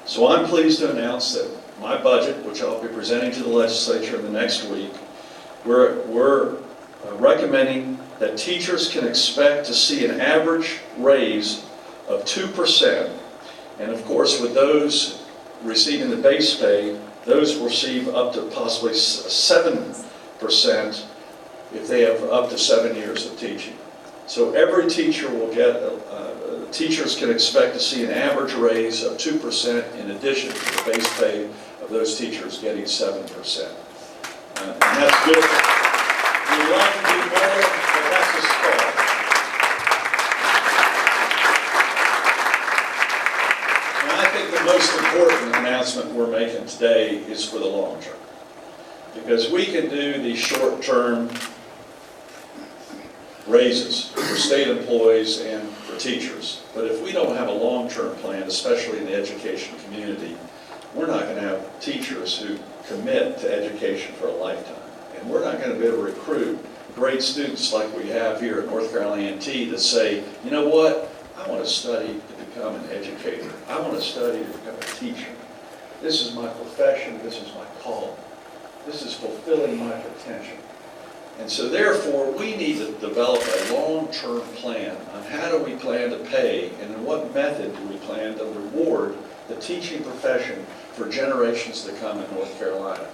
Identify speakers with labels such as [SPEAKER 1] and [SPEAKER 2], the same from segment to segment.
[SPEAKER 1] So I'm pleased to announce that my budget, which I'll be presenting to the legislature in the next week, we're recommending that teachers can expect to see an average raise of 2%. And of course, with those receiving the base pay, those will receive up to possibly 7% if they have up to 7 years of teaching. So every teacher will get, teachers can expect to see an average raise of 2% in addition to the base pay of those teachers getting 7%. And that's good. We'd like to do more, but that's a start. And I think the most important announcement we're making today is for the long term. Because we can do these short-term raises for state employees and for teachers. But if we don't have a long-term plan, especially in the education community, we're not going to have teachers who commit to education for a lifetime. And we're not going to be able to recruit great students like we have here at North Carolina A&T that say, you know what, I want to study to become an educator. I want to study to become a teacher. This is my profession. This is my calling. This is fulfilling my potential. And so therefore, we need to develop a long-term plan on how do we plan to pay and in what method do we plan to reward the teaching profession for generations to come in North Carolina.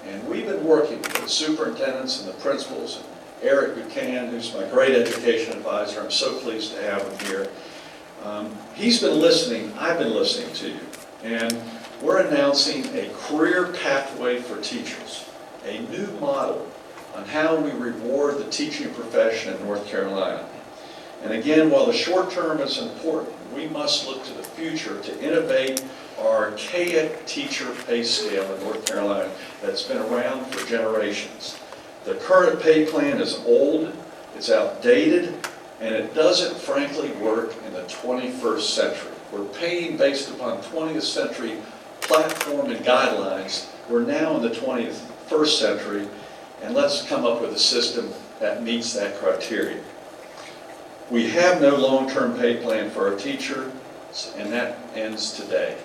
[SPEAKER 1] And we've been working with the superintendents and the principals, and Eric Buchanan, who's my great education advisor. I'm so pleased to have him here. He's been listening, I've been listening to you. And we're announcing a career pathway for teachers, a new model on how we reward the teaching profession in North Carolina. And again, while the short term is important, we must look to the future to innovate our archaic teacher pay scale in North Carolina that's been around for generations. The current pay plan is old, it's outdated, and it doesn't frankly work in the 21st century. We're paying based upon 20th century platform and guidelines. We're now in the 21st century, and let's come up with a system that meets that criteria. We have no long-term pay plan for our teachers, and that ends today.